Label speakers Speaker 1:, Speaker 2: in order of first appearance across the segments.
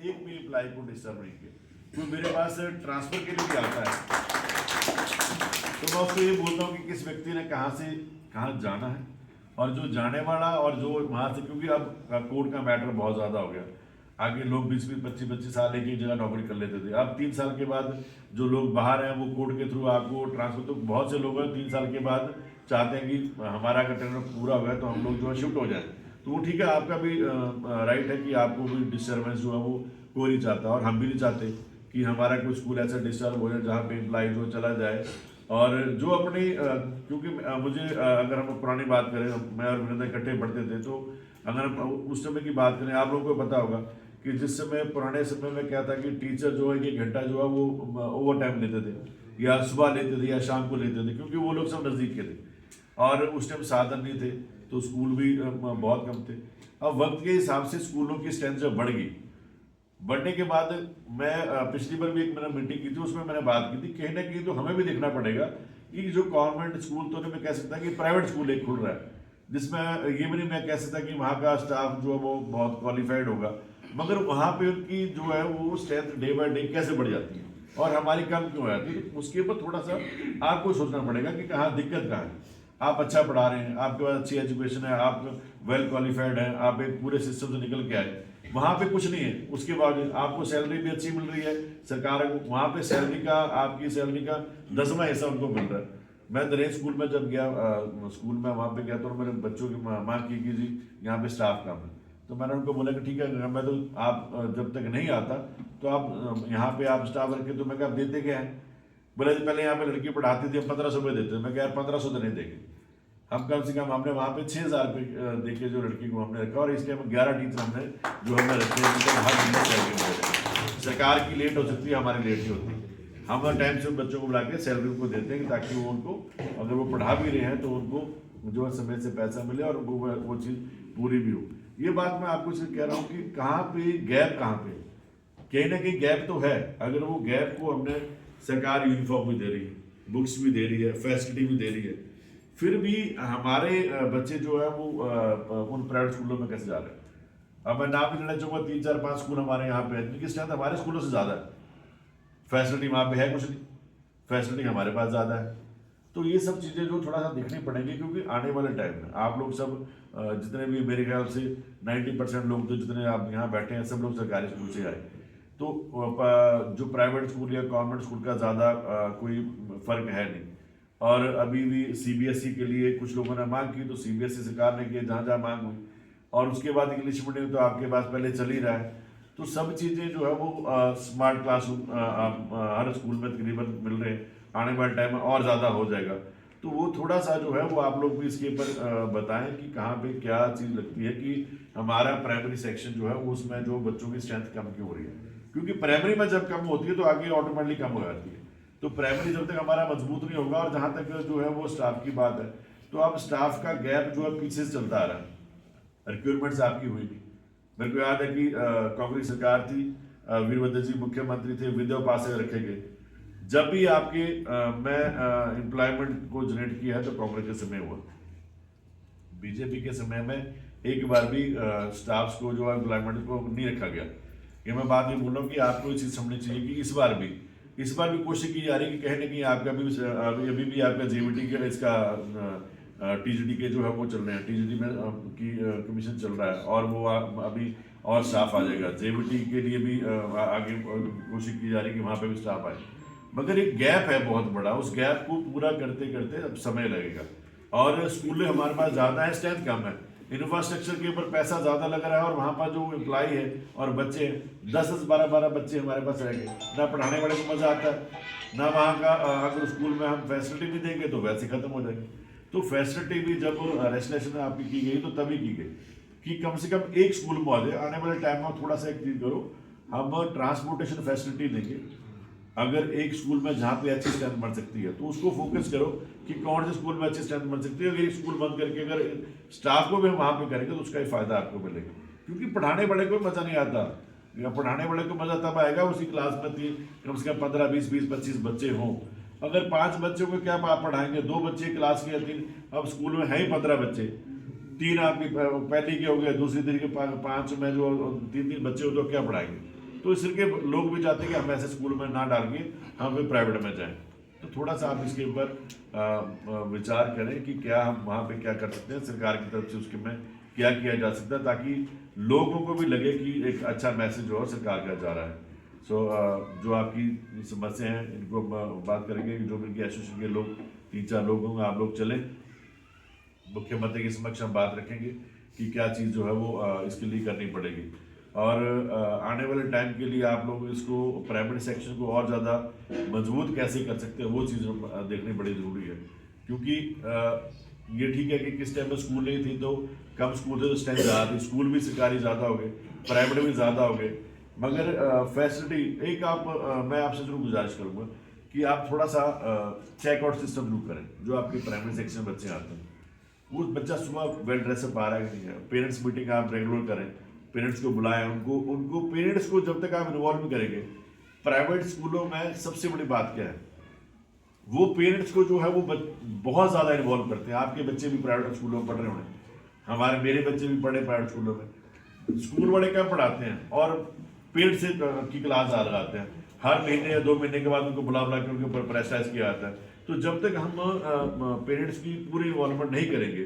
Speaker 1: एक भी एम्प्लॉय को डिस्टर्ब नहीं किया। कोई मेरे पास ट्रांसफर के लिए भी आता है तो मैं उसको ये बोलता हूँ कि किस व्यक्ति ने कहाँ से कहाँ जाना है, और जो जाने वाला और जो वहाँ से, क्योंकि अब कोर्ट का मैटर बहुत ज़्यादा हो गया। आगे लोग 20-25 साल एक ही जगह नौकरी कर लेते थे, अब 3 साल के बाद जो लोग बाहर हैं वो कोर्ट के थ्रू आपको ट्रांसफर, तो बहुत से लोग हैं 3 साल के बाद चाहते हैं कि हमारा अगर टेंडर पूरा हो गया तो हम लोग जो है शिफ्ट हो जाए। तो वो ठीक है, आपका भी राइट है कि आपको भी डिस्टर्बेंस जो है वो कोई नहीं चाहता, और हम भी नहीं चाहते कि हमारा कोई स्कूल ऐसा डिस्टर्ब हो जाए जहाँ पे एम्प्लॉय जो चला जाए। और जो अपनी क्योंकि मुझे अगर हम पुरानी बात करें, मैं और वीरेंद्र इकट्ठे पढ़ते थे, तो अगर हम उस समय की बात करें, आप लोगों को पता होगा कि जिस समय पुराने समय में क्या था कि टीचर जो है 1 घंटा जो है वो ओवर टाइम लेते थे, या सुबह लेते थे या शाम को लेते थे, क्योंकि वो लोग सब नज़दीक के थे और उस टाइम साधन नहीं थे, तो स्कूल भी बहुत कम थे। अब वक्त के हिसाब से स्कूलों की स्ट्रेंथ जब बढ़ गई, बढ़ने के बाद मैं पिछली बार भी एक मैंने मीटिंग की थी, उसमें मैंने बात की थी, कहीं ना कहीं तो हमें भी देखना पड़ेगा कि जो गवर्नमेंट स्कूल, तो नहीं मैं कह सकता कि प्राइवेट स्कूल एक खुल रहा है, जिसमें ये भी नहीं मैं कह सकता कि वहाँ का स्टाफ जो है वो बहुत क्वालिफाइड होगा, मगर वहाँ पे उनकी जो है वो स्ट्रेंथ डे बाय डे कैसे बढ़ जाती है और हमारी कम क्यों आती है, तो उसके ऊपर थोड़ा सा आपको सोचना पड़ेगा कि कहाँ दिक्कत कहाँ है। आप अच्छा पढ़ा रहे हैं, आपके पास अच्छी एजुकेशन है, आप वेल क्वालिफाइड हैं, आप एक पूरे सिस्टम से निकल के आए, वहाँ पे कुछ नहीं है, उसके बाद आपको सैलरी भी अच्छी मिल रही है, सरकार को वहाँ पे सैलरी का, आपकी सैलरी का 10वां हिस्सा उनको मिल रहा है। मैं नरेश स्कूल में जब गया, स्कूल में वहाँ पे गया तो मेरे बच्चों की माँ की कि जी यहाँ पे स्टाफ कम है, तो मैंने उनको बोला कि ठीक है, मैं तो आप जब तक नहीं आता तो आप यहाँ पे आप स्टाफ रखे, तो मैं क्या आप देते क्या है? बोले जी पहले यहाँ पे लड़की पढ़ाती थी, हम 1500 रुपये देते थे। मैं क्या यार 1500 तो नहीं देंगे, हम कम से कम हमने वहाँ पे 6000 रुपये देके जो लड़की को हमने रखा, और इस टाइम 11 टीचर हमने जो हमने रखे हैं, जिनका हर महीने सैलरी मिल रही है। सरकार की लेट हो सकती है, हमारी लेट नहीं होती, हम हर टाइम से उन बच्चों को बुला के सैलरी उनको देते हैं ताकि वो उनको, अगर वो पढ़ा भी रहे हैं तो उनको जो है समय से पैसा मिले और उनको वो चीज़ पूरी भी हो। ये बात मैं आपको सिर्फ कह रहा हूँ कि कहाँ पे गैप, कहाँ पे कहीं ना कहीं गैप तो है। अगर वो गैप को हमने, सरकार यूनिफॉर्म भी दे रही है, बुक्स भी दे रही है, फैसिलिटी भी दे रही है, फिर भी हमारे बच्चे जो है वो उन प्राइवेट स्कूलों में कैसे जा रहे हैं। अब मैं नाम भी लेना चाहूँगा, 3-4-5 स्कूल हमारे यहाँ पे है जिनकी स्ट्रेंथ हमारे स्कूलों से ज़्यादा है, फैसिलिटी वहाँ पे है कुछ नहीं, फैसिलिटी हमारे पास ज़्यादा है। तो ये सब चीज़ें जो थोड़ा सा देखनी पड़ेंगी, क्योंकि आने वाले टाइम में आप लोग सब जितने भी, मेरे ख्याल से 90% लोग तो जितने आप यहाँ बैठे हैं सब लोग सरकारी स्कूल से आए, तो जो प्राइवेट स्कूल या गवर्नमेंट स्कूल का ज़्यादा कोई फ़र्क है नहीं। और अभी भी सीबीएसई के लिए कुछ लोगों ने मांग की, तो सीबीएसई सरकार ने की जहाँ जहाँ मांग हुई, और उसके बाद इंग्लिश मीडियम तो आपके पास पहले चल ही रहा है। तो सब चीज़ें जो है वो स्मार्ट क्लासरूम हर स्कूल में तकरीबन मिल रहे हैं, आने वाले टाइम में और ज़्यादा हो जाएगा। तो वो थोड़ा सा जो है वो आप लोग भी इसके ऊपर बताएं कि कहाँ पे क्या चीज़ लगती है कि हमारा प्राइमरी सेक्शन जो है वो उसमें जो बच्चों की स्ट्रेंथ कम क्यों हो रही है, क्योंकि प्राइमरी में जब कम होती है तो आगे ऑटोमेटिकली कम हो जाती है। तो प्राइमरी जब तक हमारा मजबूत नहीं होगा, और जहाँ तक जो है वो स्टाफ की बात है, तो अब स्टाफ का गैप जो है पीछे से चलता आ रहा है, रिक्रूटमेंट्स आपकी हुई नहीं। मेरे को याद है कि कांग्रेस सरकार थी, वीरभद्र जी मुख्यमंत्री थे, विद्या पास रखे गए, जब भी आपके मैं एम्प्लॉयमेंट को जनरेट किया है तो कांग्रेस के समय हुआ। बीजेपी के समय में एक बार भी स्टाफ्स को जो एम्प्लॉयमेंट को नहीं रखा गया। ये मैं बात ये बोल रहा हूँ कि आपको ये चीज़ समझनी चाहिए कि इस बार भी कोशिश की जा रही है कि कहीं ना कहीं आपका भी अभी भी आपका जेवीटी के इसका टीजीडी के जो है वो चल रहे हैं, टीजीडी में की कमीशन चल रहा है, और वो अभी और स्टाफ आ जाएगा। जेवीटी के लिए भी आगे कोशिश की जा रही है कि वहाँ पे भी स्टाफ आए, मगर एक गैप है बहुत बड़ा, उस गैप को पूरा करते करते अब समय लगेगा। और स्कूलें हमारे पास ज़्यादा है, स्ट्रेंथ कम है, इंफ्रास्ट्रक्चर के ऊपर पैसा ज़्यादा लग रहा है, और वहाँ पर जो एम्प्लॉय है और बच्चे 10-10, 12-12 बच्चे हमारे पास रह गए, ना पढ़ाने वाले को मज़ा आता है, ना वहाँ का अगर स्कूल में हम फैसिलिटी भी देंगे तो वैसे ख़त्म हो जाएगी। तो फैसिलिटी भी जब रेजिस्ट्रेशन आपकी की गई तो तभी की गई कि कम से कम एक स्कूल में आ जाए। आने वाले टाइम में थोड़ा सा एक चीज़ करो, हम ट्रांसपोर्टेशन फैसिलिटी देंगे। अगर एक स्कूल में जहाँ पे अच्छी स्ट्रेंथ बन सकती है तो उसको फोकस करो कि कौन से स्कूल में अच्छी स्ट्रेंथ बन सकती है। अगर एक स्कूल बंद करके अगर स्टाफ को भी हम वहाँ पे करेंगे तो उसका ही फायदा आपको मिलेगा, क्योंकि पढ़ाने वाले को मज़ा नहीं आता, या पढ़ाने वाले को मज़ा तब आएगा उसी क्लास में कम से कम 15, 20, 25 बच्चे हों। अगर 5 बच्चों को क्या आप पढ़ाएंगे, 2 बच्चे क्लास के, 3, अब स्कूल में है ही 15 बच्चे, 3 आपकी पहली के हो गए, दूसरी दिन के 5 में जो 3-3 बच्चे हो तो क्या पढ़ाएंगे। तो इसके लोग भी चाहते हैं कि हम ऐसे स्कूल में ना डाल के हम भी प्राइवेट में जाएं। तो थोड़ा सा आप इसके ऊपर विचार करें कि क्या हम वहाँ पे क्या कर सकते हैं, सरकार की तरफ से उसके में क्या किया जा सकता है, ताकि लोगों को भी लगे कि एक अच्छा मैसेज और सरकार का जा रहा है। सो जो आपकी समस्या हैं इनको हम बात करेंगे, जो इनकी एसोसिएशन के लोग 3-4 लोग होंगे, आप लोग चलें, मुख्यमंत्री के समक्ष हम बात रखेंगे कि क्या चीज़ जो है वो इसके लिए करनी पड़ेगी। और आने वाले टाइम के लिए आप लोग इसको प्राइमरी सेक्शन को और ज़्यादा मजबूत कैसे कर सकते हैं वो चीज़ देखनी बड़ी ज़रूरी है। क्योंकि ये ठीक है कि किस टाइम में स्कूल नहीं थी तो कम स्कूल थे तो स्ट्रेंथ ज़्यादा थी, स्कूल भी सरकारी ज़्यादा हो गए, प्राइवेट भी ज़्यादा हो गए, मगर फैसिलिटी एक मैं आपसे जरूर गुजारिश करूँगा कि आप थोड़ा सा चेकआउट सिस्टम जरूर करें। जो आपके प्राइमरी सेक्शन में बच्चे आते हैं वो बच्चा सुबह वेल ड्रेसअप आ रहा है कि नहीं है, पेरेंट्स मीटिंग आप रेगुलर करें, पेरेंट्स को बुलाएं, उनको पेरेंट्स को जब तक आप इन्वॉल्व करेंगे। प्राइवेट स्कूलों में सबसे बड़ी बात क्या है, वो पेरेंट्स को जो है वो बहुत ज़्यादा इन्वॉल्व करते हैं। आपके बच्चे भी प्राइवेट स्कूलों में पढ़ रहे होंगे, मेरे बच्चे भी पढ़े प्राइवेट स्कूलों में। स्कूल वाले क्या पढ़ाते हैं और पेड से की क्लास आ लगाते हैं, हर महीने या 2 महीने के बाद उनको बुला के उनके ऊपर प्रेशराइज किया जाता है। तो जब तक हम पेरेंट्स की पूरी इन्वॉल्वमेंट नहीं करेंगे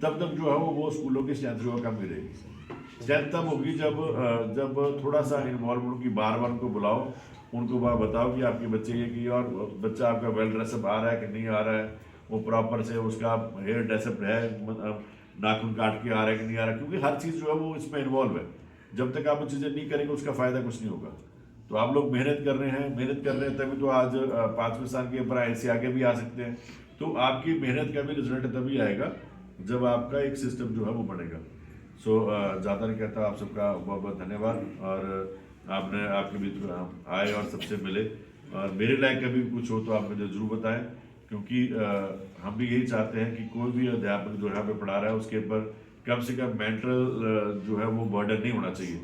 Speaker 1: तब तक जो है वो स्कूलों की स्ट्रेंथ जो है कम ही रहेगी। स्ट्रेंथ तब होगी जब थोड़ा सा इन्वॉल्वमेंट उनकी बार उनको बुलाओ, उनको बताओ कि आपके बच्चे ये कि और बच्चा आपका वेल ड्रेसअप आ रहा है कि नहीं आ रहा है, वो प्रॉपर से उसका हेयर ड्रेसअप है, नाखून काट के आ रहा है कि नहीं आ रहा है, क्योंकि हर चीज़ जो है वो इसमें इन्वॉल्व है। जब तक आप वो चीज़ें नहीं करेंगे उसका फ़ायदा कुछ नहीं होगा। तो आप लोग मेहनत कर रहे हैं तभी तो आज 5वें स्थान के ऊपर ऐसे आगे भी आ सकते हैं। तो आपकी मेहनत का भी रिजल्ट तभी आएगा जब आपका एक सिस्टम जो है वो बनेगा। सो ज़्यादा नहीं कहता, आप सबका बहुत बहुत धन्यवाद। और आपके भी आए और सबसे मिले, और मेरे लायक कभी कुछ हो तो आप मुझे ज़रूर बताएं, क्योंकि हम भी यही चाहते हैं कि कोई भी अध्यापक जो यहाँ पे पढ़ा रहा है उसके ऊपर कम से कम मेंटल जो है वो बर्डन नहीं होना चाहिए।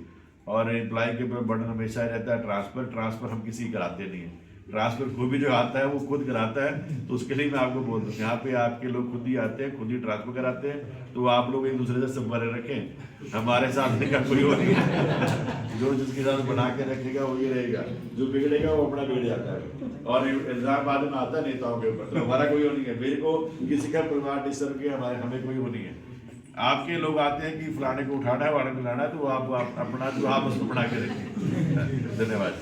Speaker 1: और एम्प्लॉय के ऊपर बर्डन हमेशा रहता है ट्रांसफ़र हम किसी कराते नहीं है। ट्रांसफ़र खुद भी जो आता है वो खुद कराता है। तो उसके लिए मैं आपको बोल दूँ, यहाँ पे आपके लोग खुद ही आते हैं, खुद ही ट्रांसफ़र कराते हैं। तो आप लोग एक दूसरे से संपर्क रखें, हमारे साथ का कोई हो नहीं है। जो जिसके साथ बना के रखेगा वही रहेगा, जो बिगड़ेगा वो अपना बिगड़ जाता है। और इल्ज़ाम बाद में आता है नेताओं के ऊपर, तो हमारा कोई हो नहीं है। मेरे को किसी का परिवार डिस्टर्ब किया, हमें कोई हो नहीं है। आपके लोग आते हैं कि फलाने को उठाना है, वाले को उठाना है, तो आप अपना जो आपस में बना के रखें। धन्यवाद।